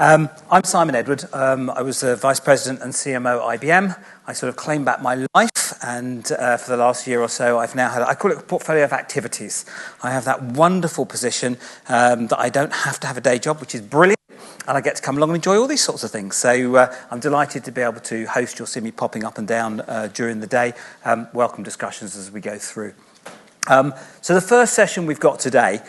I'm Simon Edward. I was the Vice President and CMO at IBM. I sort of claimed back my life, and for the last year or so, I've now had, I call it a portfolio of activities. I have that wonderful position that I don't have to have a day job, which is brilliant, and I get to come along and enjoy all these sorts of things. So I'm delighted to be able to host. You'll see me popping up and down during the day. Welcome discussions as we go through. So the first session we've got today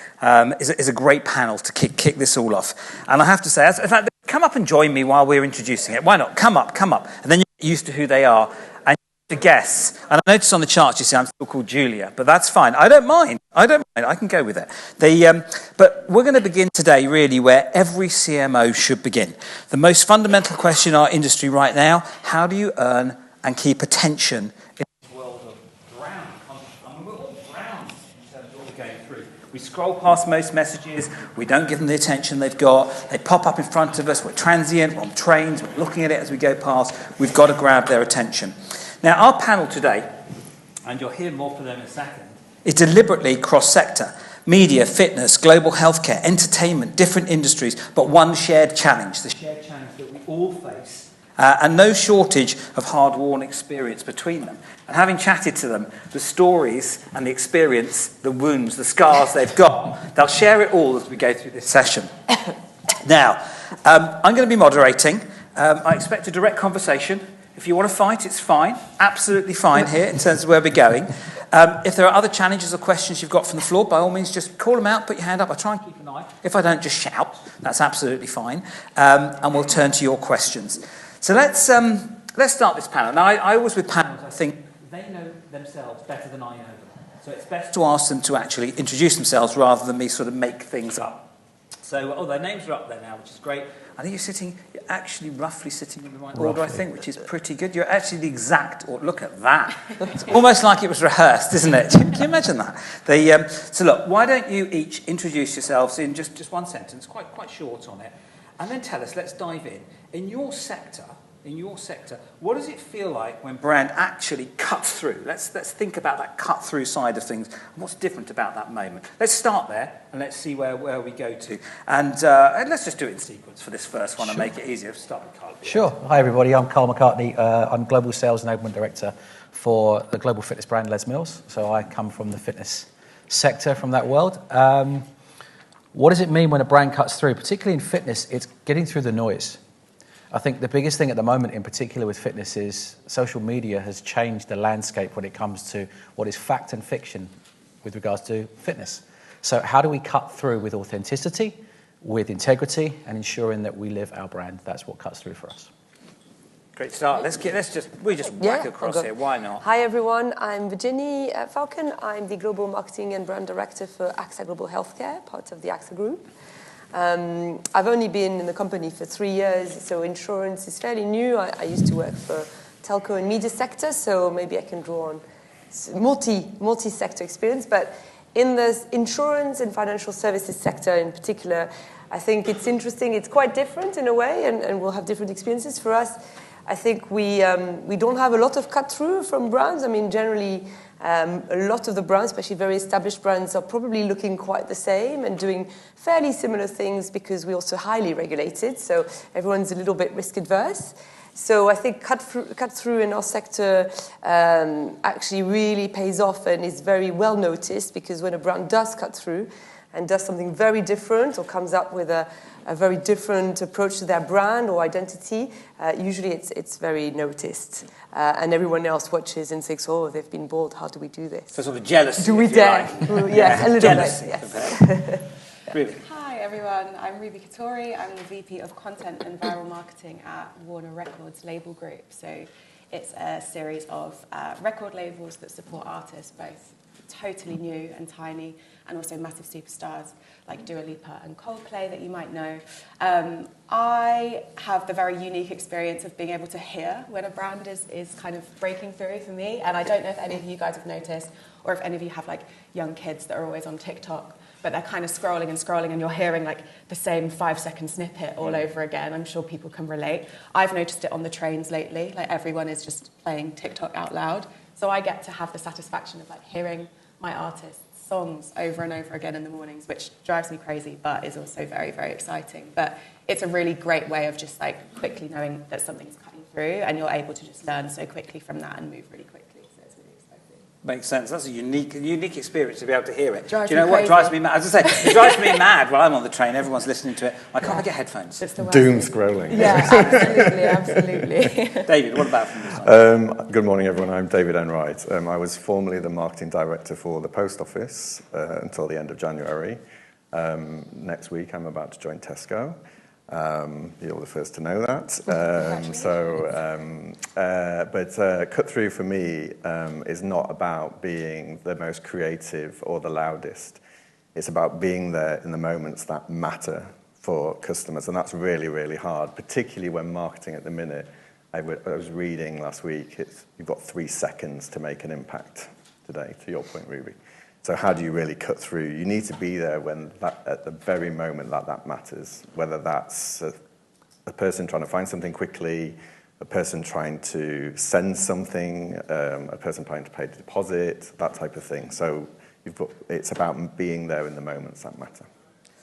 is a great panel to kick this all off. And I have to say, in fact, come up and join me while we're introducing it. Why not? Come up. And then you get used to who they are. And you have to guess. And I noticed on the chart, you see, I'm still called Julia. But that's fine. I don't mind. I can go with it. But we're going to begin today, really, where every CMO should begin. The most fundamental question in our industry right now, how do you earn and keep attention in this world of brown? I mean, we're all brown in terms of what we're going through. We scroll past most messages, we don't give them the attention they've got, they pop up in front of us, we're transient, we're on trains, we're looking at it as we go past, we've got to grab their attention. Now, our panel today, and you'll hear more from them in a second, is deliberately cross-sector. Media, fitness, global healthcare, entertainment, different industries, but one shared challenge, the shared challenge that we all face, and no shortage of hard-won experience between them. And having chatted to them, the stories and the experience, the wounds, the scars they've got, they'll share it all as we go through this session. Now, I'm going to be moderating. I expect a direct conversation. If you want to fight, it's fine. Absolutely fine here in terms of where we're going. If there are other challenges or questions you've got from the floor, by all means, just call them out, put your hand up. I try and keep an eye. If I don't, just shout. That's absolutely fine. And we'll turn to your questions. So let's start this panel. Now, I always with panels, I think they know themselves better than I know them. So it's best to ask them to actually introduce themselves rather than me sort of make things up. So, their names are up there now, which is great. I think you're actually roughly sitting in the right order, I think, which is pretty good. You're actually the exact order. Look at that. It's almost like it was rehearsed, isn't it? Can you imagine that? So look, why don't you each introduce yourselves in just one sentence, quite short on it, and then tell us, let's dive in. In your sector, what does it feel like when brand actually cuts through? Let's think about that cut through side of things. And what's different about that moment? Let's start there and let's see where we go to. And let's just do it in sequence for this first one. Sure. And make it easier. Start with Carl. Sure. Hi everybody. I'm Carl McCartney. I'm Global Sales Enablement Director for the global fitness brand Les Mills. So I come from the fitness sector, from that world. What does it mean when a brand cuts through? Particularly in fitness, it's getting through the noise. I think the biggest thing at the moment, in particular with fitness, is social media has changed the landscape when it comes to what is fact and fiction with regards to fitness. So how do we cut through with authenticity, with integrity, and ensuring that we live our brand? That's what cuts through for us. Great start. We just whack across here. Why not? Hi everyone. I'm Virginie Falcon. I'm the Global Marketing and Brand Director for AXA Global Healthcare, part of the AXA Group. I've only been in the company for 3 years, so insurance is fairly new. I used to work for telco and media sector, so maybe I can draw on multi-sector experience. But in the insurance and financial services sector in particular, I think it's interesting. It's quite different in a way, and we'll have different experiences. For us, I think we don't have a lot of cut-through from brands. I mean, generally, a lot of the brands, especially very established brands, are probably looking quite the same and doing fairly similar things because we're also highly regulated, so everyone's a little bit risk-adverse. So I think cut through in our sector actually really pays off and is very well noticed, because when a brand does cut through and does something very different or comes up with a very different approach to their brand or identity, usually it's very noticed. And everyone else watches and thinks, oh, they've been bold, how do we do this? So sort of jealousy. Do we dare? Like. Yes, a little jealousy, bit, yes. Really. Hi everyone, I'm Ruby Katori. I'm the VP of Content and Viral Marketing at Warner Records Label Group. So it's a series of record labels that support artists, both totally new and tiny, and also massive superstars like Dua Lipa and Coldplay that you might know. I have the very unique experience of being able to hear when a brand is kind of breaking through for me. And I don't know if any of you guys have noticed, or if any of you have like young kids that are always on TikTok, but they're kind of scrolling and you're hearing like the same 5-second snippet all over again. I'm sure people can relate. I've noticed it on the trains lately. Like everyone is just playing TikTok out loud. So I get to have the satisfaction of like hearing my artists songs over and over again in the mornings, which drives me crazy, but is also very, very exciting. But it's a really great way of just like quickly knowing that something's cutting through, and you're able to just learn so quickly from that and move really quickly. So it's really exciting. Makes sense. That's a unique experience to be able to hear it. Drives Do you know me what crazy. drives me mad? As I say, it drives me mad when I'm on the train. Everyone's listening to it. I can't get headphones. It's the worst. Doom scrolling. Yeah, absolutely. David, what about from your side? Good morning, everyone. I'm David Enwright. I was formerly the marketing director for the Post Office until the end of January. Next week, I'm about to join Tesco. You're the first to know that. But cut through for me is not about being the most creative or the loudest. It's about being there in the moments that matter for customers, and that's really, really hard, particularly when marketing at the minute. I was reading last week, you've got 3 seconds to make an impact today, to your point, Ruby. So how do you really cut through? You need to be there at the very moment that matters, whether that's a person trying to find something quickly, a person trying to send something, a person trying to pay the deposit, that type of thing. So it's about being there in the moments that matter.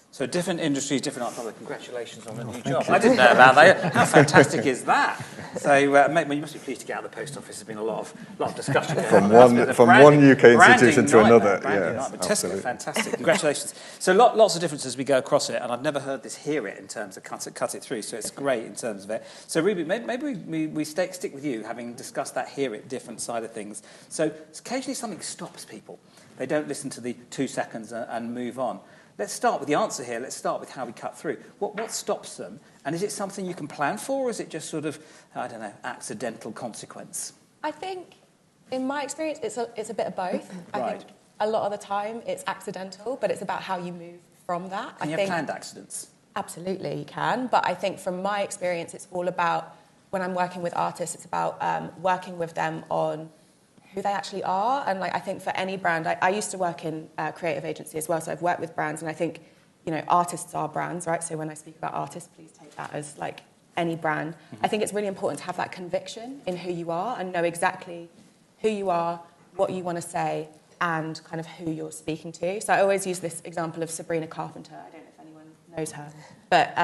So different industries, different art. Congratulations on the new job. I didn't know about that. How fantastic is that? So you must be pleased to get out of the post office. There's been a lot of discussion from one UK institution to another. Yes, Tesco, fantastic. Congratulations. So lots of differences as we go across it, and I've never heard this hear it in terms of cut it through. So it's great in terms of it. So Ruby, maybe we stick with you, having discussed that hear it different side of things. So occasionally something stops people. They don't listen to the 2 seconds and move on. Let's start with the answer here. Let's start with how we cut through. What stops them? And is it something you can plan for, or is it just sort of, I don't know, accidental consequence? I think, in my experience, it's a bit of both. I Right. think a lot of the time it's accidental, but it's about how you move from that. Can you have planned accidents? Absolutely, you can. But I think from my experience, it's all about, when I'm working with artists, it's about working with them on who they actually are. And like, I think for any brand, I used to work in a creative agency as well, so I've worked with brands, and I think, artists are brands, right? So when I speak about artists, please take that as like any brand. Mm-hmm. I think it's really important to have that conviction in who you are and know exactly who you are, what you want to say, and kind of who you're speaking to. So I always use this example of Sabrina Carpenter. I don't know if anyone knows her, but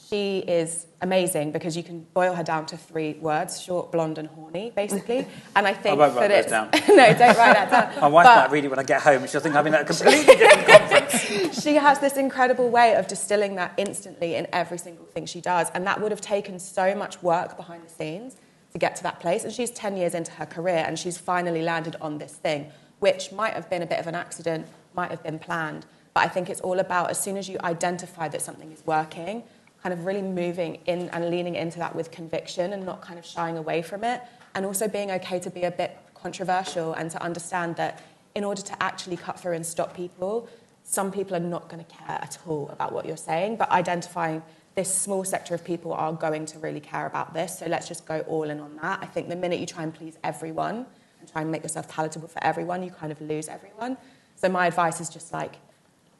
she is amazing because you can boil her down to 3 words: short, blonde, and horny, basically. And I think I won't write those down. No, don't write that down. My wife might read it when I get home, and she'll think I'm in a completely different conference. She has this incredible way of distilling that instantly in every single thing she does, and that would have taken so much work behind the scenes to get to that place. And she's 10 years into her career, and she's finally landed on this thing, which might have been a bit of an accident, might have been planned. But I think it's all about, as soon as you identify that something is working, kind of really moving in and leaning into that with conviction and not kind of shying away from it, and also being okay to be a bit controversial and to understand that in order to actually cut through and stop people, some people are not going to care at all about what you're saying, but identifying this small sector of people are going to really care about this, so let's just go all in on that. I think the minute you try and please everyone and try and make yourself palatable for everyone, you kind of lose everyone. So my advice is just like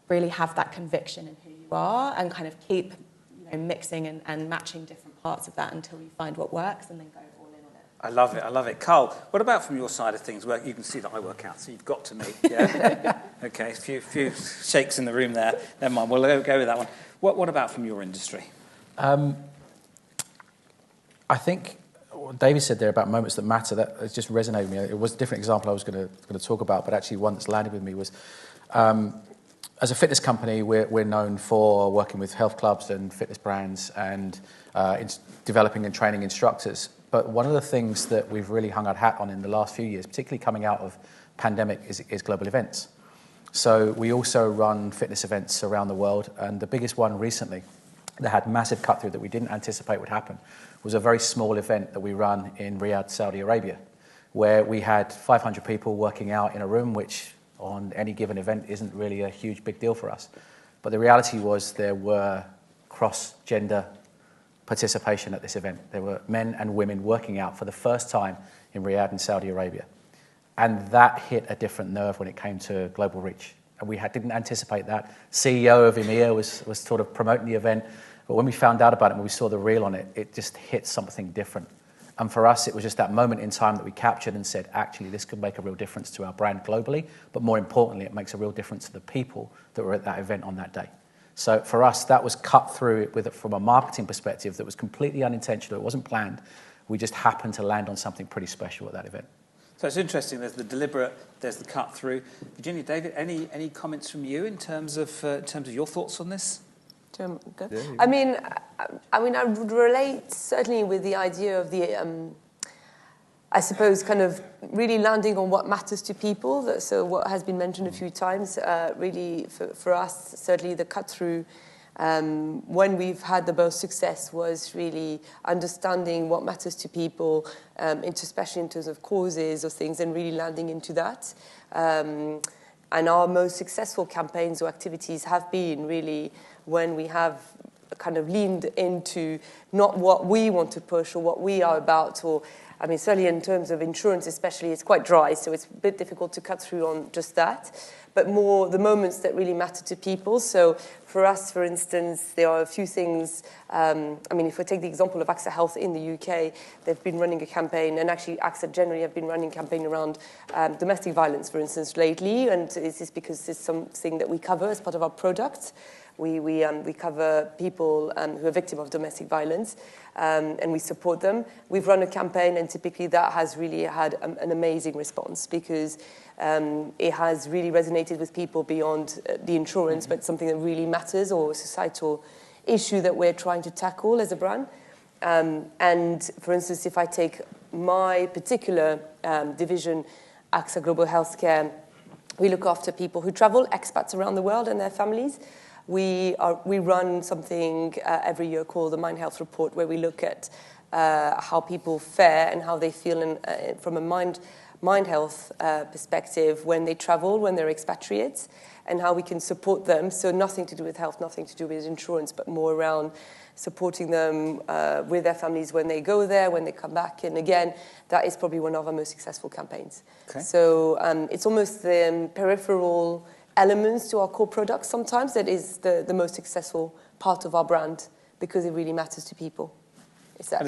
really have that conviction in who you are and kind of keep mixing and matching different parts of that until you find what works, and then go all in on it. I love it. Carl, what about from your side of things? Where you can see that I work out, so you've got to me. Yeah? Okay, a few shakes in the room there. Never mind, we'll go with that one. What about from your industry? I think what David said there about moments that matter, that it just resonated with me. It was a different example I was going to talk about, but actually one that's landed with me was, as a fitness company, we're known for working with health clubs and fitness brands and developing and training instructors. But one of the things that we've really hung our hat on in the last few years, particularly coming out of pandemic, is global events. So we also run fitness events around the world, and the biggest one recently that had massive cut through that we didn't anticipate would happen was a very small event that we run in Riyadh, Saudi Arabia, where we had 500 people working out in a room, which on any given event isn't really a huge big deal for us. But the reality was there were cross-gender participation at this event. There were men and women working out for the first time in Riyadh in Saudi Arabia. And that hit a different nerve when it came to global reach. And we didn't anticipate that. CEO of EMEA was sort of promoting the event. But when we found out about it and we saw the reel on it, it just hit something different. And for us, it was just that moment in time that we captured and said, actually, this could make a real difference to our brand globally, but more importantly, it makes a real difference to the people that were at that event on that day. So for us, that was cut through from a marketing perspective that was completely unintentional. It wasn't planned. We just happened to land on something pretty special at that event. So it's interesting. There's the deliberate, there's the cut through. Virginia, David, any comments from you in terms of your thoughts on this? Yeah, I mean, I would relate certainly with the idea of the, I suppose, kind of really landing on what matters to people. So what has been mentioned a few times, really for us, certainly the cut through. When we've had the most success was really understanding what matters to people, especially in terms of causes or things, and really landing into that. And our most successful campaigns or activities have been really when we have kind of leaned into not what we want to push or what we are about, or I mean, certainly in terms of insurance especially, it's quite dry, so it's a bit difficult to cut through on just that, but more the moments that really matter to people. So for us, for instance, there are a few things. I mean, if we take the example of AXA Health in the UK, they've been running a campaign, and actually AXA generally have been running a campaign around domestic violence, for instance, lately, and this is because it's something that we cover as part of our product. We cover people who are victims of domestic violence, and we support them. We've run a campaign, and typically that has really had an amazing response because it has really resonated with people beyond the insurance, but something that really matters, or a societal issue that we're trying to tackle as a brand. And for instance, if I take my particular division, AXA Global Healthcare, we look after people who travel, expats around the world and their families. We run something every year called the Mind Health Report, where we look at how people fare and how they feel from a mind health perspective when they travel, when they're expatriates, and how we can support them. So nothing to do with health, nothing to do with insurance, but more around supporting them with their families when they go there, when they come back. And again, that is probably one of our most successful campaigns. Okay. So it's almost the peripheral elements to our core products sometimes that is the most successful part of our brand, because it really matters to people. It's that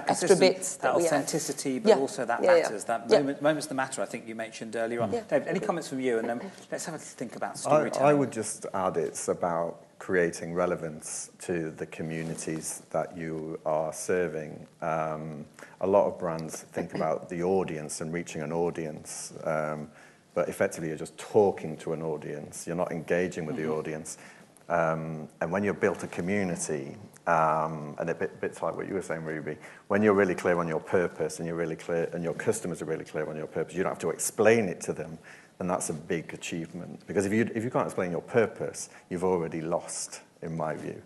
extra bits that authenticity, but also that matters. That moments that matter, I think you mentioned earlier on. David, any comments from you? And then let's have a think about storytelling. I would just add it's about creating relevance to the communities that you are serving. A lot of brands think about the audience and reaching an audience, but effectively you're just talking to an audience. You're not engaging with the audience. And when you've built a community, and a bit like what you were saying, Ruby, when you're really clear on your purpose and you're really clear, and your customers are really clear on your purpose, you don't have to explain it to them, and that's a big achievement. Because if you can't explain your purpose, you've already lost, in my view.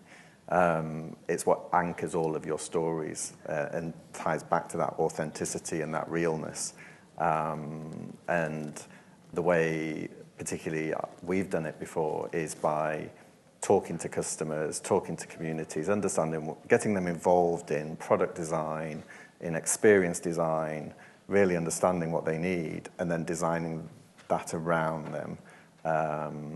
It's what anchors all of your stories and ties back to that authenticity and that realness. And the way, particularly, we've done it before is by talking to customers, talking to communities, understanding, getting them involved in product design, in experience design, really understanding what they need, and then designing that around them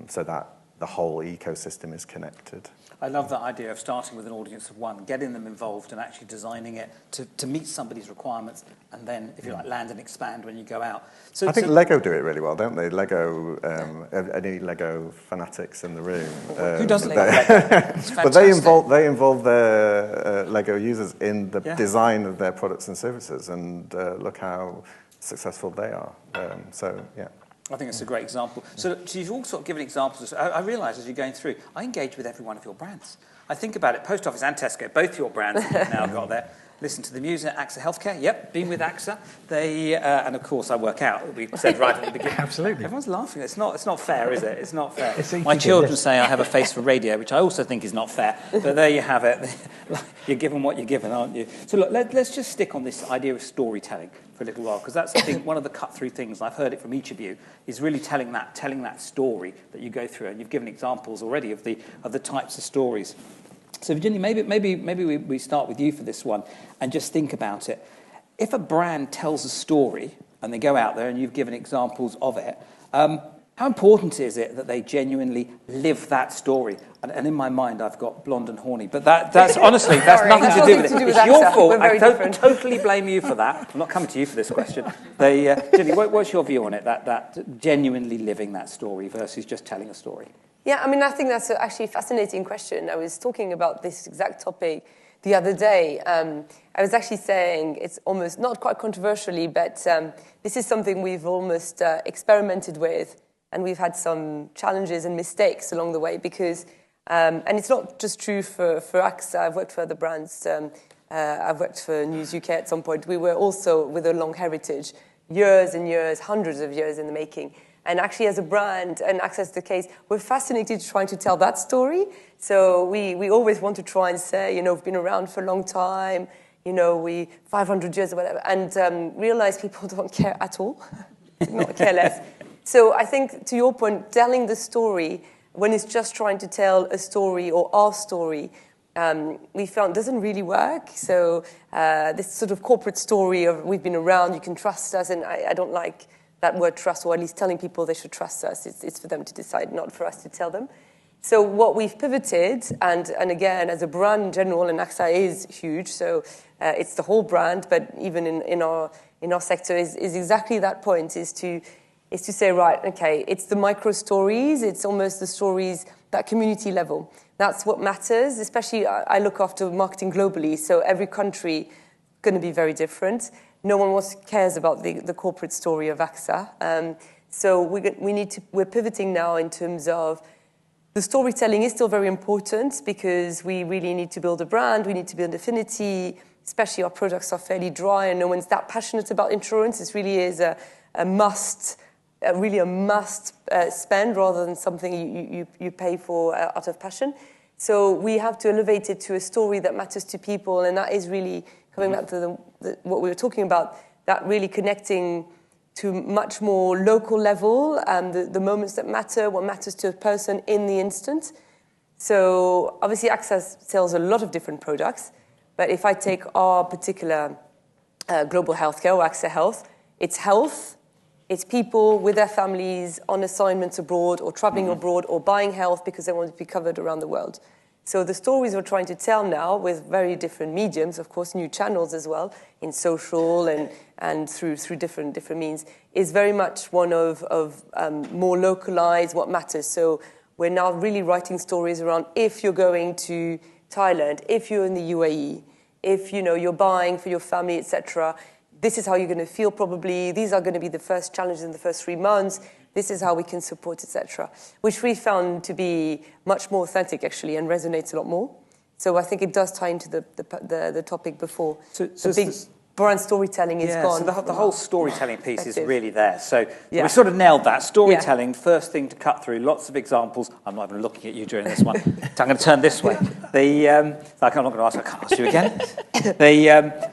so that the whole ecosystem is connected. I love that idea of starting with an audience of one, getting them involved and actually designing it to meet somebody's requirements, and then, if you like, land and expand when you go out. I think Lego do it really well, don't they? Lego, any Lego fanatics in the room? Who doesn't Lego? But they involve their Lego users in the design of their products and services, and look how successful they are. I think it's a great example. So you've all sort of given examples. I realise as you're going through, I engage with every one of your brands. I think about it, Post Office and Tesco, both your brands that you've now got there. Listen to the music, AXA Healthcare, yep, been with AXA. And of course I work out, we said right at the beginning. Absolutely. Everyone's laughing. It's not fair, is it? It's not fair. My children say I have a face for radio, which I also think is not fair. But there you have it. You're given what you're given, aren't you? So look, let's just stick on this idea of storytelling for a little while, because that's, I think, one of the cut-through things, I've heard it from each of you, is really telling that story that you go through. And you've given examples already of the types of stories. So Virginia, maybe we start with you for this one and just think about it. If a brand tells a story and they go out there and you've given examples of it, How important is it that they genuinely live that story? And in my mind, I've got blonde and horny, but that's honestly, that's nothing to do with it. It's your fault. I totally blame you for that. I'm not coming to you for this question. Ginny, what's your view on it, that genuinely living that story versus just telling a story? Yeah, I mean, I think that's actually a fascinating question. I was talking about this exact topic the other day. I was actually saying it's almost, not quite controversially, but this is something we've almost experimented with, and we've had some challenges and mistakes along the way because, and it's not just true for AXA, I've worked for other brands, I've worked for News UK at some point. We were also with a long heritage, years and years, hundreds of years in the making. And actually, as a brand, and AXA is the case, we're fascinated trying to tell that story. So we always want to try and say, we've been around for a long time, we 500 years or whatever, and realize people don't care at all, not care less. So I think, to your point, telling the story, when it's just trying to tell a story or our story, we found doesn't really work. So this sort of corporate story of we've been around, you can trust us, and I don't like that word trust, or at least telling people they should trust us. It's for them to decide, not for us to tell them. So what we've pivoted, and again, as a brand in general, and AXA is huge, so it's the whole brand, but even in our sector is exactly that point, is to say, right, okay, it's the micro stories, it's almost the stories, that community level. That's what matters, especially I look after marketing globally, so every country is going to be very different. No one cares about the corporate story of AXA. So we're pivoting now in terms of the storytelling is still very important because we really need to build a brand, we need to build affinity, especially our products are fairly dry and no one's that passionate about insurance. It really is a must spend rather than something you pay for out of passion. So we have to elevate it to a story that matters to people, and that is really coming back to what we were talking about, that really connecting to much more local level, the moments that matter, what matters to a person in the instant. So obviously AXA sells a lot of different products, but if I take our particular global healthcare or AXA Health, it's people with their families on assignments abroad or traveling abroad or buying health because they want to be covered around the world. So the stories we're trying to tell now with very different mediums, of course, new channels as well, in social and through different means, is very much one of more localized, what matters. So we're now really writing stories around if you're going to Thailand, if you're in the UAE, if you're buying for your family, etc. This is how you're going to feel probably. These are going to be the first challenges in the first 3 months. This is how we can support, etc., which we found to be much more authentic, actually, and resonates a lot more. So I think it does tie into the topic before. So the big brand storytelling is gone. So the whole storytelling piece is really there. So we sort of nailed that. Storytelling, first thing to cut through, lots of examples. I'm not even looking at you during this one. So I'm going to turn this way. I'm not going to ask, I can't ask you again.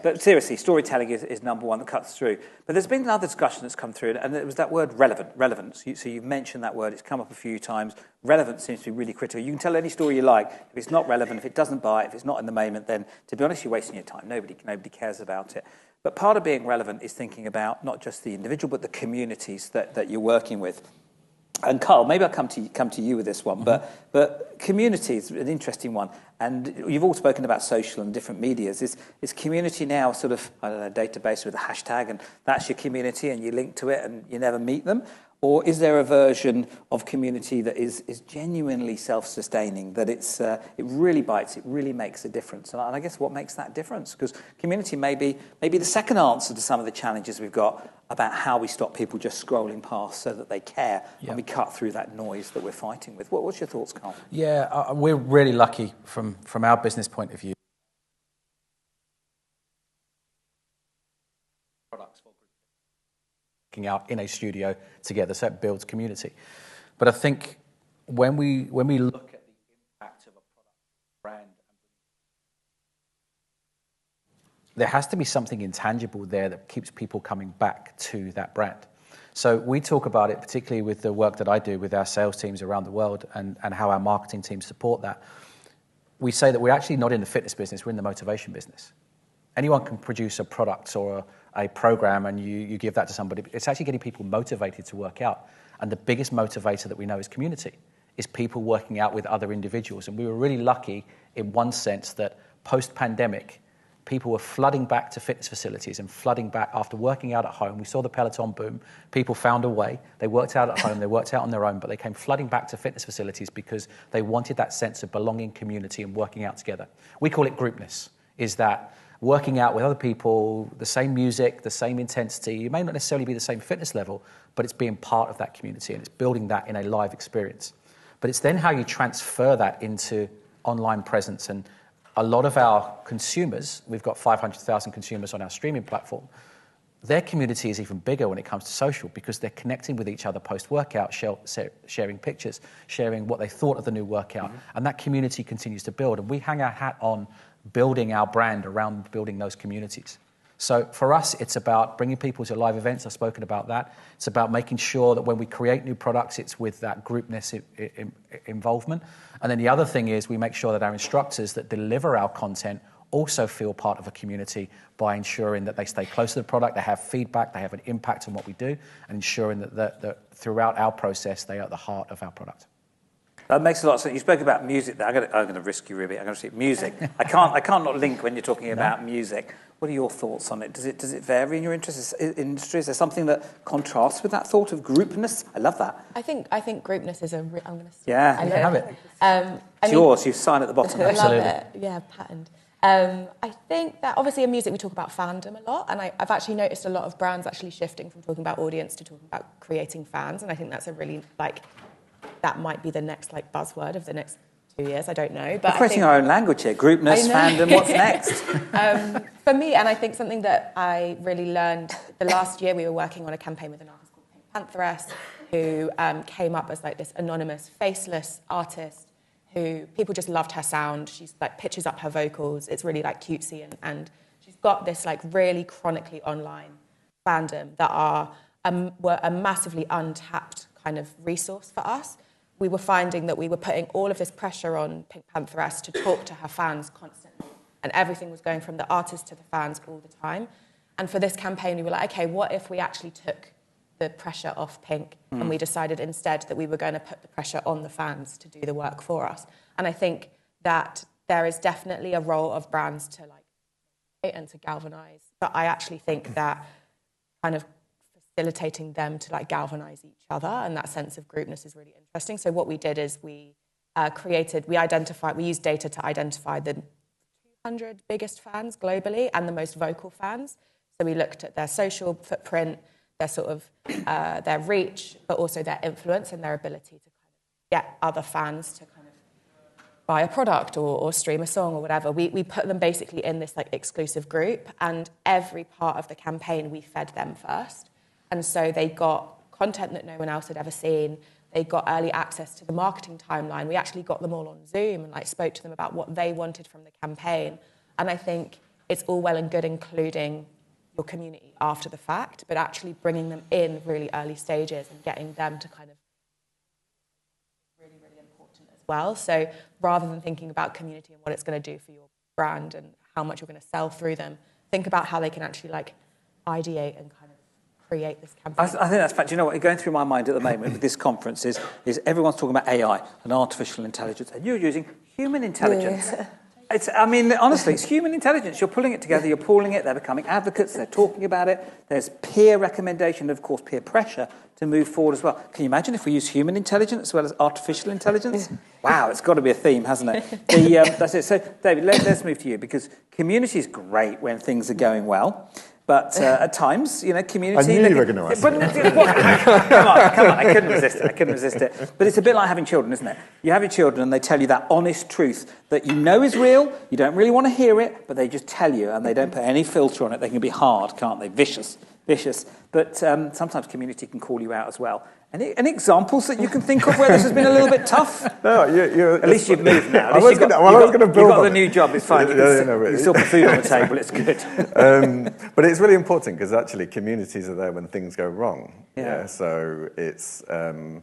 But seriously, storytelling is number one that cuts through. But there's been another discussion that's come through, and it was that word relevance. So you've mentioned that word, it's come up a few times. Relevance seems to be really critical. You can tell any story you like. If it's not relevant, if it doesn't buy it, if it's not in the moment, then to be honest, you're wasting your time. Nobody cares about it. But part of being relevant is thinking about not just the individual, but the communities that you're working with. And Carl, maybe I'll come to you with this one, but community is an interesting one. And you've all spoken about social and different medias. Is community now sort of, I don't know, a database with a hashtag, and that's your community, and you link to it, and you never meet them? Or is there a version of community that is genuinely self-sustaining, that it really bites, it really makes a difference? And I guess what makes that difference? Because community may be the second answer to some of the challenges we've got about how we stop people just scrolling past so that they care, and we cut through that noise that we're fighting with. What's your thoughts, Carl? Yeah, we're really lucky from our business point of view. Out in a studio together, so it builds community. But I think when we look at the impact of a product brand, there has to be something intangible there that keeps people coming back to that brand. So we talk about it, particularly with the work that I do with our sales teams around the world and how our marketing teams support that. We say that we're actually not in the fitness business, we're in the motivation business. anyone can produce a product or a program and you give that to somebody. It's actually getting people motivated to work out. And the biggest motivator that we know is community, is people working out with other individuals. And we were really lucky in one sense that post-pandemic, people were flooding back to fitness facilities and flooding back after working out at home. We saw the Peloton boom. People found a way. They worked out at home. They worked out on their own, but they came flooding back to fitness facilities because they wanted that sense of belonging, community, and working out together. We call it groupness, is that working out with other people, the same music, the same intensity. You may not necessarily be the same fitness level, but it's being part of that community and it's building that in a live experience. But it's then how you transfer that into online presence. And a lot of our consumers, we've got 500,000 consumers on our streaming platform, their community is even bigger when it comes to social because they're connecting with each other post-workout, sharing pictures, sharing what they thought of the new workout. And that community continues to build. And we hang our hat on building our brand around building those communities. So for us, it's about bringing people to live events. I've spoken about that. It's about making sure that when we create new products, it's with that groupness involvement. And then the other thing is we make sure that our instructors that deliver our content also feel part of a community by ensuring that they stay close to the product, they have feedback, they have an impact on what we do, and ensuring that throughout our process, they are at the heart of our product. That makes a lot of sense. You spoke about music. I'm going to risk you, Ruby. I'm going to say music. I can't not link when you're talking about music. What are your thoughts on it? Does it vary in your industry? Is there something that contrasts with that thought of groupness? I love that. I think groupness is I'm going to. Yeah, I you can have it. It's yours. You sign at the bottom. Absolutely. I love it. Yeah, patterned. I think that obviously in music we talk about fandom a lot, and I've actually noticed a lot of brands actually shifting from talking about audience to talking about creating fans, and I think that's a really that might be the next buzzword of the next 2 years. I don't know, but we're creating our own language here. Groupness, fandom. What's next? For me, and I think something that I really learned the last year, we were working on a campaign with an artist called Pink Pantheress, who came up as this anonymous, faceless artist who people just loved her sound. She's pitches up her vocals. It's really cutesy, and she's got this really chronically online fandom that were a massively untapped kind of resource for us. We were finding that we were putting all of this pressure on Pink Pantheress to talk to her fans constantly, and everything was going from the artist to the fans all the time. And for this campaign, we were like, okay, what if we actually took the pressure off Pink and we decided instead that we were going to put the pressure on the fans to do the work for us? And I think that there is definitely a role of brands to and to galvanize, but I actually think that kind of facilitating them to galvanize each other and that sense of groupness is really interesting. So what we did is we used data to identify the 200 biggest fans globally and the most vocal fans. So we looked at their social footprint, their their reach, but also their influence and their ability to kind of get other fans to kind of buy a product or stream a song or whatever. We put them basically in this exclusive group, and every part of the campaign we fed them first. And so they got content that no one else had ever seen. They got early access to the marketing timeline. We actually got them all on Zoom and spoke to them about what they wanted from the campaign. And I think it's all well and good including your community after the fact, but actually bringing them in really early stages and getting them to kind of really, really important as well. So rather than thinking about community and what it's going to do for your brand and how much you're going to sell through them, think about how they can actually ideate and kind of create this campaign. I think that's fact. You know what? Going through my mind at the moment with this conference is everyone's talking about AI and artificial intelligence, and you're using human intelligence. Yeah. Honestly, it's human intelligence. You're pulling it together, you're pooling it, they're becoming advocates, they're talking about it. There's peer recommendation, of course, peer pressure to move forward as well. Can you imagine if we use human intelligence as well as artificial intelligence? Wow, it's got to be a theme, hasn't it? That's it. So, David, let's move to you, because community is great when things are going well. But at times, community... I knew you were going to ask that. Come on, I couldn't resist it. But it's a bit like having children, isn't it? You have your children and they tell you that honest truth that you know is real, you don't really want to hear it, but they just tell you and they don't put any filter on it. They can be hard, can't they? Vicious. But sometimes community can call you out as well. Any examples that you can think of where this has been a little bit tough? No, at least you've moved now. I was going to build You've got the new job, it's fine. You can still put food on the table, it's good. But it's really important because actually communities are there when things go wrong. Yeah. So it's and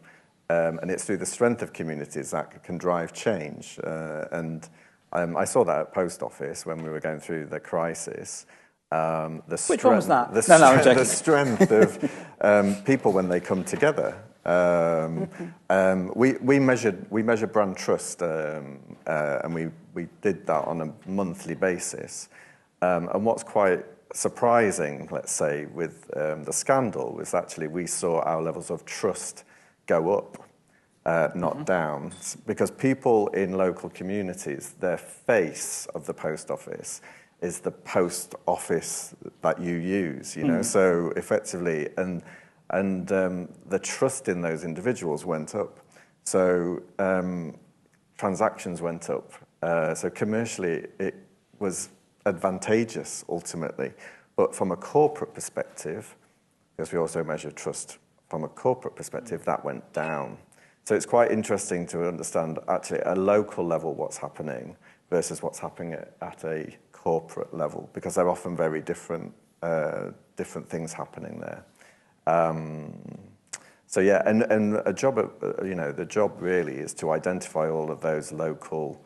it's through the strength of communities that can drive change. And I saw that at post office when we were going through the crisis. Which one was that? The strength of people when they come together. We measured brand trust, and we did that on a monthly basis. And what's quite surprising, let's say, with the scandal was actually we saw our levels of trust go up, not down, because people in local communities, their face of the post office is the post office that you use, you know. So effectively, and the trust in those individuals went up. So transactions went up. So commercially, it was advantageous ultimately. But from a corporate perspective, because we also measure trust from a corporate perspective, that went down. So it's quite interesting to understand actually at a local level what's happening versus what's happening at a corporate level, because they're often very different things happening there. So yeah, and a job, the job really is to identify all of those local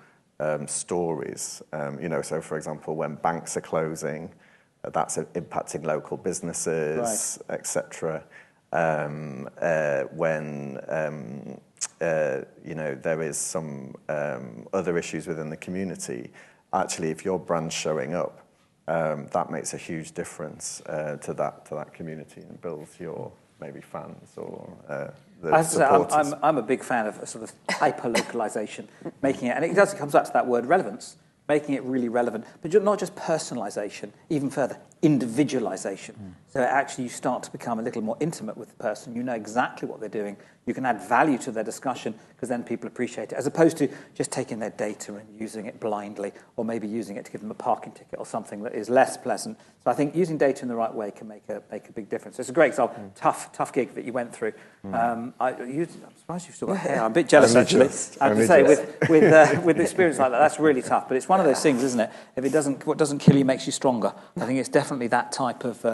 stories. So for example, when banks are closing, that's impacting local businesses, right, etc. When there is some other issues within the community, actually, if your brand's showing up, that makes a huge difference to that community and builds your maybe fans or the supporters. I'm a big fan of a sort of hyper-localization, making it, and it comes back to that word relevance, making it really relevant, but not just personalization, even further, individualization. So actually you start to become a little more intimate with the person. You know exactly what they're doing. You can add value to their discussion because then people appreciate it, as opposed to just taking their data and using it blindly, or maybe using it to give them a parking ticket or something that is less pleasant. So I think using data in the right way can make a big difference. So it's a great example. Tough gig that you went through. I'm surprised you've still got hair. I'm a bit jealous, actually. I have to say, with experience like that, that's really tough. But it's one of those things, isn't it? What doesn't kill you makes you stronger. I think it's definitely that type of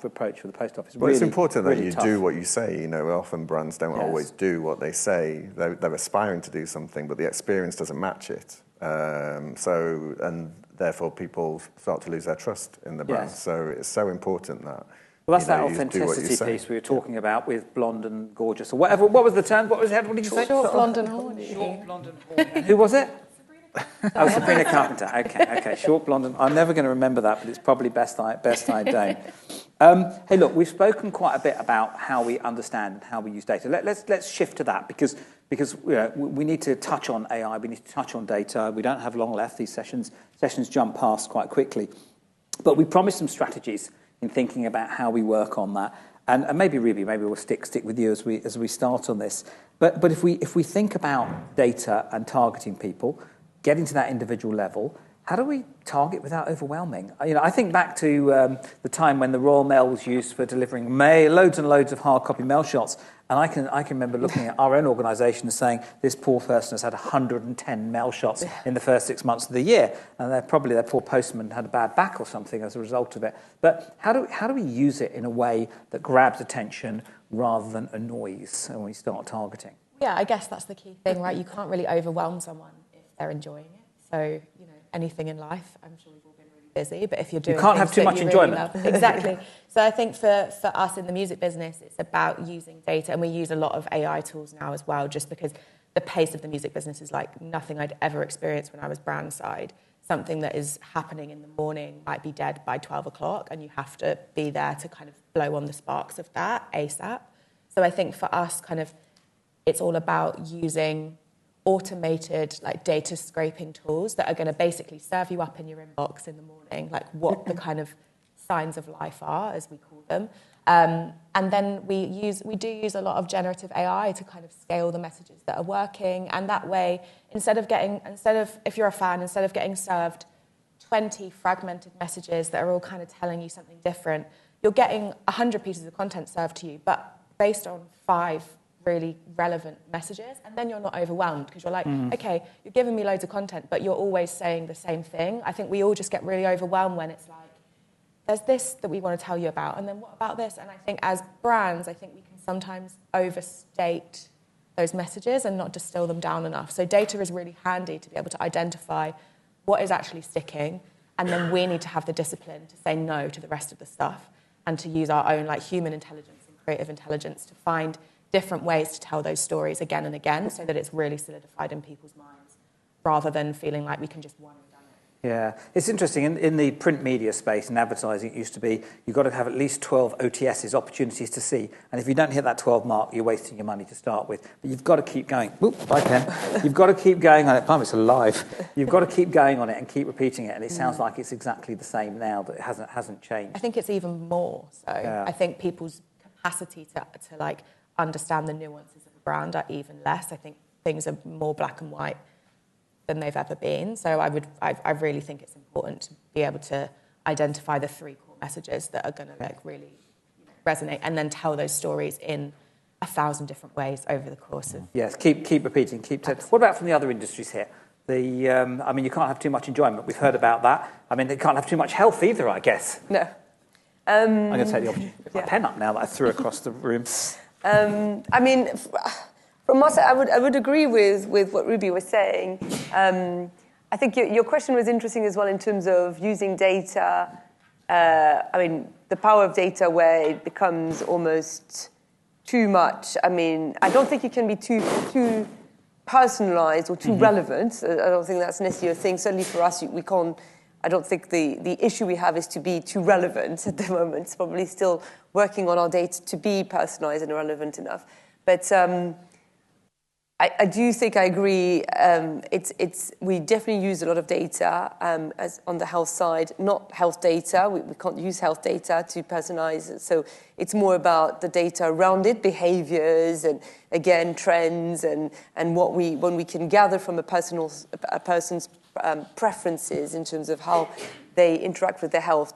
approach for the post office. Well, it's important that really you tough. Do what you say. Often brands don't always do what they say. They're aspiring to do something, but the experience doesn't match it. And therefore people start to lose their trust in the brand. Yes. So it's so important that. Well, that's that authenticity piece we were talking about with blonde and gorgeous, or whatever. What was the term? What did you say? Short, blonde and horny. Short, blonde and horny. Who was it? Sabrina Carpenter. Okay. Short, blonde, and I'm never going to remember that, but it's probably best I don't. Hey, look, we've spoken quite a bit about how we understand and how we use data. Let's shift to that because we need to touch on AI. We need to touch on data. We don't have long left. These sessions jump past quite quickly, but we promised some strategies in thinking about how we work on that. And maybe Ruby, we'll stick with you as we start on this. But if we think about data and targeting people, getting to that individual level, how do we target without overwhelming? I think back to the time when the Royal Mail was used for delivering loads and loads of hard copy mail shots, and I can remember looking at our own organisation and saying this poor person has had 110 mail shots in the first 6 months of the year, and their poor postman had a bad back or something as a result of it. But how do we use it in a way that grabs attention rather than annoys when we start targeting? Yeah, I guess that's the key thing, right? You can't really overwhelm someone if they're enjoying it. So, anything in life, I'm sure we've all been really busy, but if you're doing, you can't have too much enjoyment. Really exactly. So I think for us in the music business, it's about using data, and we use a lot of AI tools now as well, just because the pace of the music business is like nothing I'd ever experienced when I was brand side. Something that is happening in the morning might be dead by 12 o'clock, and you have to be there to kind of blow on the sparks of that ASAP. So I think for us, it's all about using automated data scraping tools that are going to basically serve you up in your inbox in the morning, like what the kind of signs of life are, as we call them. And then we do use a lot of generative AI to kind of scale the messages that are working. And that way, instead of if you're a fan, instead of getting served 20 fragmented messages that are all kind of telling you something different, you're getting 100 pieces of content served to you, but based on 5 really relevant messages, and then you're not overwhelmed because you're like, okay, you're giving me loads of content, but you're always saying the same thing. I think we all just get really overwhelmed when it's like, there's this that we want to tell you about, and then what about this? And I think as brands, we can sometimes overstate those messages and not distill them down enough. So data is really handy to be able to identify what is actually sticking, and then we need to have the discipline to say no to the rest of the stuff and to use our own like human intelligence and creative intelligence to find different ways to tell those stories again and again so that it's really solidified in people's minds rather than feeling like we can just one and done it. Yeah, it's interesting. In the print media space and advertising, it used to be you've got to have at least 12 OTSs, opportunities to see. And if you don't hit that 12 mark, you're wasting your money to start with. But you've got to keep going. Oop, bye, Ken. You've got to keep going on it. Blimey, it's alive. You've got to keep going on it and keep repeating it. And it sounds like it's exactly the same now, but it hasn't changed. I think it's even more so. Yeah. I think people's capacity to like understand the nuances of a brand are even less. I think things are more black and white than they've ever been. So I really think it's important to be able to identify the 3 core messages that are going to like really resonate and then tell those stories in 1,000 different ways over the course of... Yes, keep repeating, What about from the other industries here? You can't have too much enjoyment. We've heard about that. I mean, they can't have too much health either, I guess. No. I'm going to take the opportunity to put my pen up now that I threw across the room. From us, I would agree with what Ruby was saying. I think your question was interesting as well in terms of using data. The power of data where it becomes almost too much. I don't think it can be too personalized or too relevant. I don't think that's necessarily a thing. Certainly for us, we can't. I don't think the issue we have is to be too relevant at the moment. It's probably still working on our data to be personalized and relevant enough. But I do think I agree. We definitely use a lot of data as on the health side, not health data. We can't use health data to personalize it. So it's more about the data around it, behaviors, and again trends, and when we can gather from a person's preferences in terms of how they interact with their health.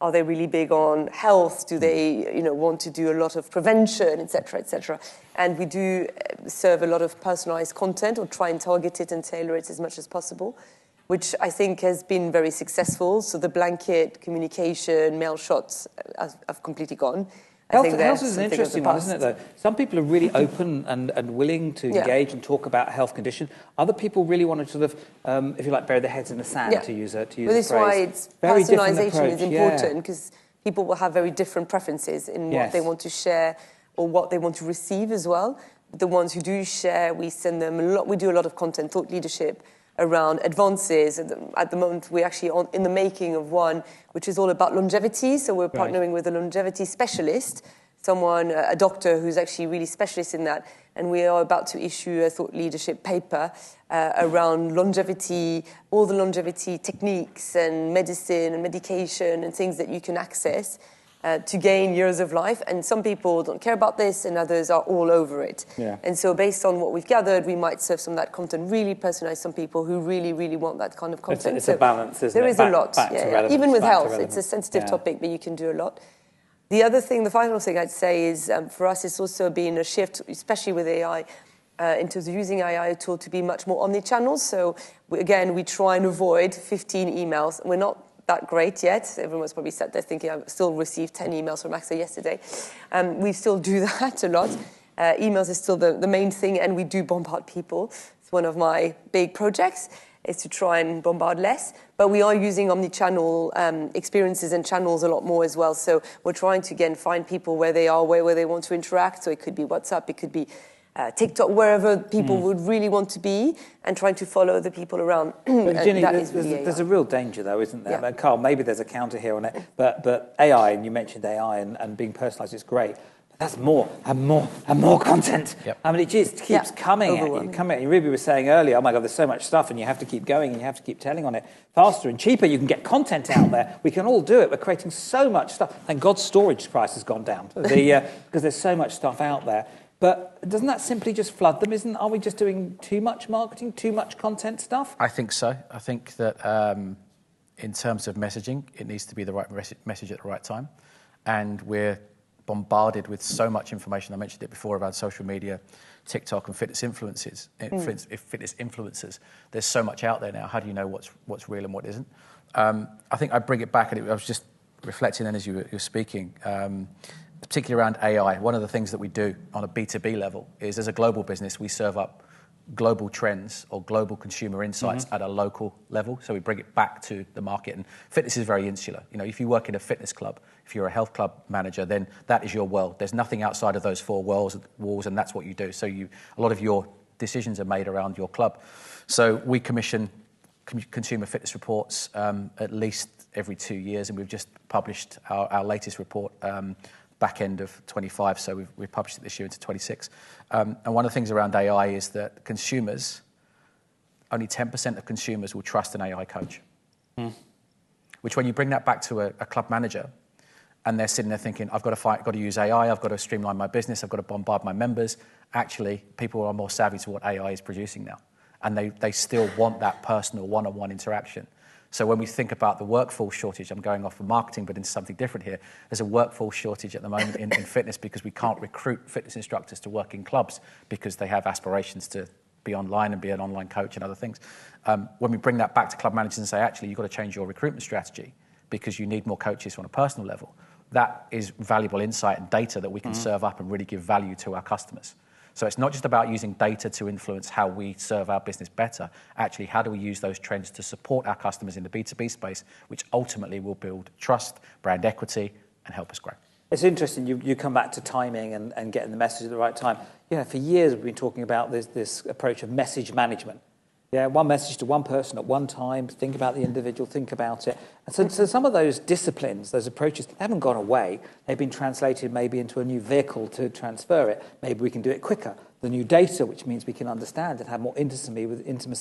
Are they really big on health? Do they, want to do a lot of prevention, et cetera, et cetera? And we do serve a lot of personalized content or try and target it and tailor it as much as possible, which I think has been very successful. So the blanket communication, mail shots have completely gone. Health is an interesting one, isn't it, though? Some people are really open and willing to engage and talk about health condition. Other people really want to sort of, if you like, bury their heads in the sand, to use a phrase. This is why personalisation is important, because people will have very different preferences in what they want to share or what they want to receive as well. The ones who do share, we send them a lot. We do a lot of content, thought leadership, around advances. At the moment, we're actually in the making of one, which is all about longevity. So we're partnering with a longevity specialist, a doctor who's actually really specialist in that. And we are about to issue a thought leadership paper around longevity, all the longevity techniques and medicine and medication and things that you can access to gain years of life. And some people don't care about this and others are all over it. Yeah. And so based on what we've gathered, we might serve some of that content, really personalize some people who really, really want that kind of content. It's a balance, isn't it? There is a lot. Even with health, it's a sensitive topic, but you can do a lot. The other thing, the final thing I'd say is for us, it's also been a shift, especially with AI, in terms of using AI tool to be much more omni-channel. So we try and avoid 15 emails. We're not that great yet. Everyone's probably sat there thinking, I've still received 10 emails from AXA yesterday. We still do that a lot. Emails is still the main thing, and we do bombard people. It's one of my big projects, is to try and bombard less. But we are using omni-channel experiences and channels a lot more as well. So we're trying to, again, find people where they are, where they want to interact. So it could be WhatsApp, it could be TikTok, wherever people would really want to be, and trying to follow the people around. Ginny, there's a real danger, though, isn't there? Yeah. Carl, maybe there's a counter here on it, but AI, and you mentioned AI and being personalised, is great. But that's more and more content. Yep. I mean, it just keeps coming at you. Ruby was saying earlier, oh my God, there's so much stuff, and you have to keep going, and you have to keep telling on it. Faster and cheaper, you can get content out there. We can all do it. We're creating so much stuff. Thank God storage price has gone down, because there's so much stuff out there. But doesn't that simply just flood them? Are we just doing too much marketing, too much content stuff? I think so. I think that in terms of messaging, it needs to be the right message at the right time. And we're bombarded with so much information. I mentioned it before about social media, TikTok and fitness influencers. Fitness influencers. There's so much out there now. How do you know what's real and what isn't? I think I bring it back, and I was just reflecting then as you were speaking, particularly around AI. One of the things that we do on a B2B level is, as a global business, we serve up global trends or global consumer insights at a local level. So we bring it back to the market. And fitness is very insular. You know, if you work in a fitness club, if you're a health club manager, then that is your world. There's nothing outside of those four walls, and that's what you do. So a lot of your decisions are made around your club. So we commission consumer fitness reports at least every 2 years, and we've just published our latest report back end of 25, so we've published it this year into 26. And one of the things around AI is that consumers, only 10% of consumers will trust an AI coach. Which when you bring that back to a club manager, and they're sitting there thinking, I've got to use AI, I've got to streamline my business, I've got to bombard my members. Actually, people are more savvy to what AI is producing now. And they still want that personal one-on-one interaction. So when we think about the workforce shortage, I'm going off of marketing, but into something different here. There's a workforce shortage at the moment in fitness because we can't recruit fitness instructors to work in clubs because they have aspirations to be online and be an online coach and other things. When we bring that back to club managers and say, actually, you've got to change your recruitment strategy because you need more coaches on a personal level, that is valuable insight and data that we can serve up and really give value to our customers. So it's not just about using data to influence how we serve our business better. Actually, how do we use those trends to support our customers in the B2B space, which ultimately will build trust, brand equity, and help us grow. It's interesting, you come back to timing and getting the message at the right time. You know, for years we've been talking about this approach of message management. Yeah, one message to one person at one time, think about the individual, think about it. And so some of those disciplines, those approaches, they haven't gone away. They've been translated maybe into a new vehicle to transfer it. Maybe we can do it quicker. The new data, which means we can understand and have more intimacy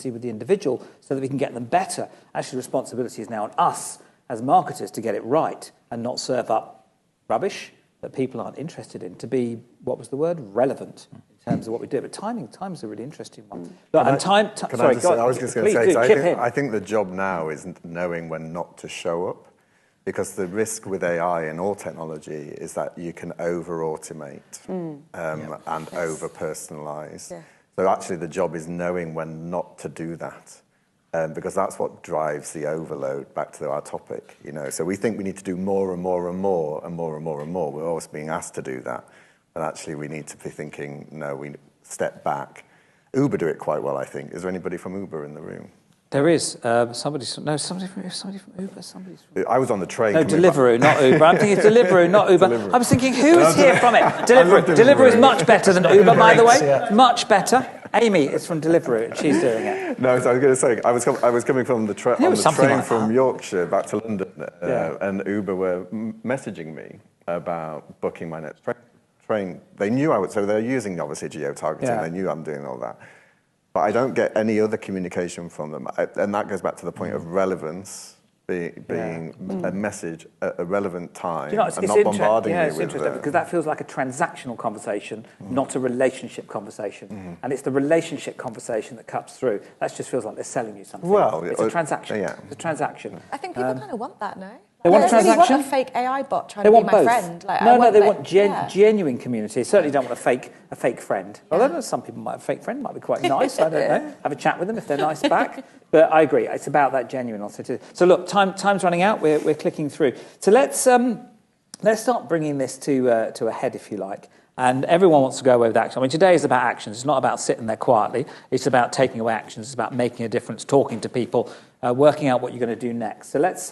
with the individual so that we can get them better. Actually, the responsibility is now on us as marketers to get it right and not serve up rubbish that people aren't interested in, to be, what was the word, relevant in terms of what we do. But time's a really interesting one. Look, and I was just going to say, I think the job now is knowing when not to show up, because the risk with AI and all technology is that you can over-automate and over-personalize. Yeah. So actually the job is knowing when not to do that. Because that's what drives the overload, back to our topic, you know. So we think we need to do more and more and more and more and more and more. We're always being asked to do that. But actually we need to be thinking, no, we step back. Uber do it quite well, I think. Is there anybody from Uber in the room? There is. Somebody from Uber. I was on the train. No, Deliveroo, not Uber. I'm thinking it's Deliveroo, not Uber. Deliveroo. I was thinking, who is here from it? Deliveroo is much better than Uber, by the way. Yeah. Much better. Amy is from Deliveroo, and she's doing it. No, so I was going to say, I was coming from the train from Yorkshire back to London, and Uber were messaging me about booking my next train. They knew I would, so they're using, obviously, geo-targeting. Yeah. They knew I'm doing all that. But I don't get any other communication from them. And that goes back to the point of relevance, being a message at a relevant time, and not bombarding you with it's interesting, because that feels like a transactional conversation, not a relationship conversation. And it's the relationship conversation that cuts through. That just feels like they're selling you something. Well, it's a transaction. Yeah. It's a transaction. I think people kind of want that, no? They want a transaction. They want a fake AI bot trying to be my friend. Like, they want genuine community. Certainly don't want a fake friend. Although some people might have a fake friend, might be quite nice. I don't know. Have a chat with them if they're nice back. But I agree. It's about that genuine authenticity. So look, time's running out. We're clicking through. So let's start bringing this to a head, if you like. And everyone wants to go away with action. I mean, today is about actions. It's not about sitting there quietly. It's about taking away actions. It's about making a difference, talking to people, working out what you're going to do next. So let's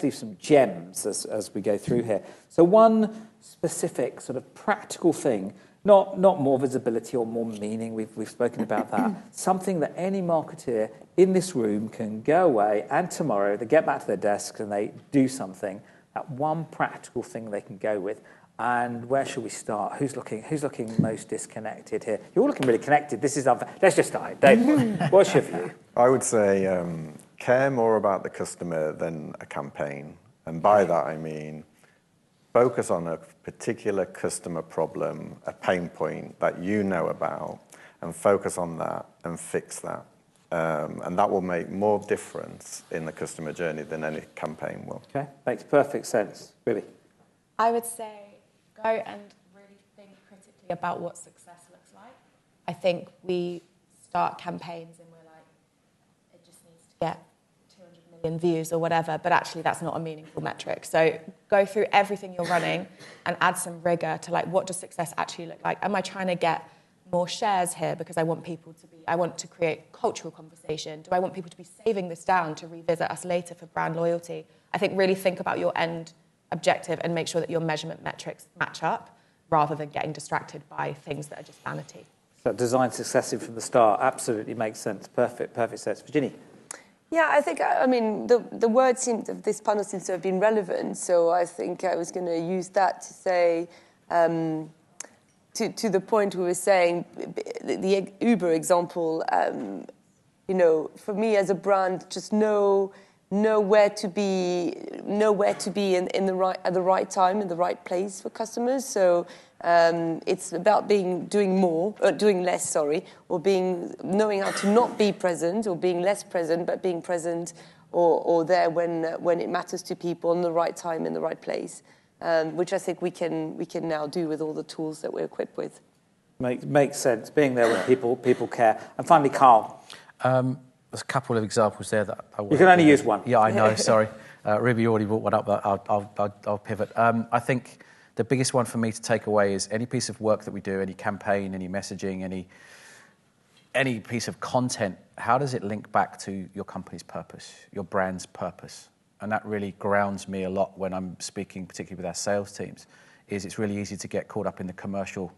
leave some gems as we go through here. So one specific sort of practical thing, not more visibility or more meaning. We've spoken about that. Something that any marketeer in this room can go away and tomorrow they get back to their desks and they do something. That one practical thing they can go with. And where should we start? Who's looking most disconnected here? You're all looking really connected. Let's just start. Dave, what's your view? I would say care more about the customer than a campaign. And by that I mean focus on a particular customer problem, a pain point that you know about, and focus on that and fix that. And that will make more difference in the customer journey than any campaign will. Okay, makes perfect sense. Really? I would say go and really think critically about what success looks like. I think we start campaigns and we're like, it just needs to get 200 million views or whatever, but actually that's not a meaningful metric. So go through everything you're running and add some rigor to like, what does success actually look like? Am I trying to get more shares here because I want to create cultural conversation? Do I want people to be saving this down to revisit us later for brand loyalty? I think really think about your end objective and make sure that your measurement metrics match up rather than getting distracted by things that are just vanity. So design successive from the start absolutely makes sense. Perfect sense. Virginie? Yeah, I think, the word this panel seems to have been relevant, so I think I was going to use that to say, to the point we were saying, the Uber example, for me as a brand, just know where to be at the right time, in the right place for customers. So it's about doing less, or knowing how to not be present, or being less present, but being present or there when it matters to people in the right time, in the right place. Which I think we can now do with all the tools that we're equipped with. Makes sense. Being there when people care. And finally, Carl. There's a couple of examples there that I you can only use one. Yeah, I know. Sorry, Ruby already brought one up, but I'll pivot. I think the biggest one for me to take away is any piece of work that we do, any campaign, any messaging, any piece of content. How does it link back to your company's purpose, your brand's purpose? And that really grounds me a lot when I'm speaking, particularly with our sales teams, is it's really easy to get caught up in the commercial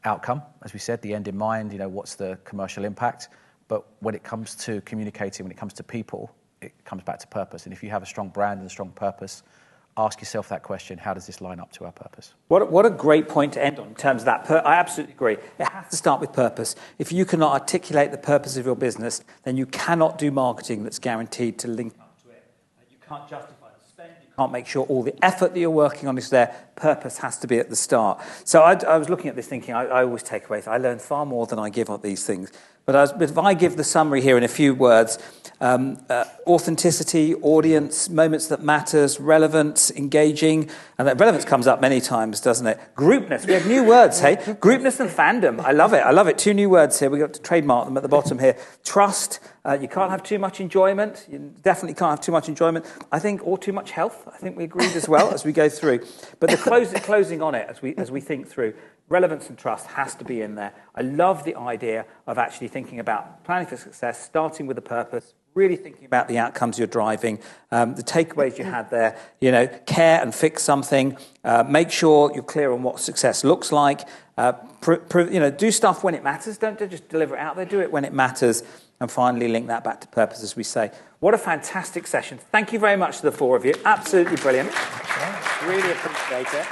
outcome, as we said, the end in mind, what's the commercial impact? But when it comes to communicating, when it comes to people, it comes back to purpose. And if you have a strong brand and a strong purpose, ask yourself that question, how does this line up to our purpose? What a great point to end on in terms of that. I absolutely agree. It has to start with purpose. If you cannot articulate the purpose of your business, then you cannot do marketing that's guaranteed to link up to it. You can't justify the spend. You can't make sure all the effort that you're working on is there. Purpose has to be at the start. So I was looking at this thinking, I always take away, I learn far more than I give on these things. But if I give the summary here in a few words, authenticity, audience, moments that matters, relevance, engaging, and that relevance comes up many times, doesn't it? Groupness, we have new words, hey? Groupness and fandom, I love it. 2 new words here, we've got to trademark them at the bottom here. Trust, you can't have too much enjoyment, you definitely can't have too much enjoyment. I think, or too much health, I think we agreed as well as we go through. But the closing on it as we think through, relevance and trust has to be in there. I love the idea of actually thinking about planning for success, starting with a purpose, really thinking about the outcomes you're driving, the takeaways you had there, care and fix something, make sure you're clear on what success looks like, do stuff when it matters, don't just deliver it out there, do it when it matters, and finally link that back to purpose, as we say. What a fantastic session. Thank you very much to the 4 of you. Absolutely brilliant. Really appreciate it.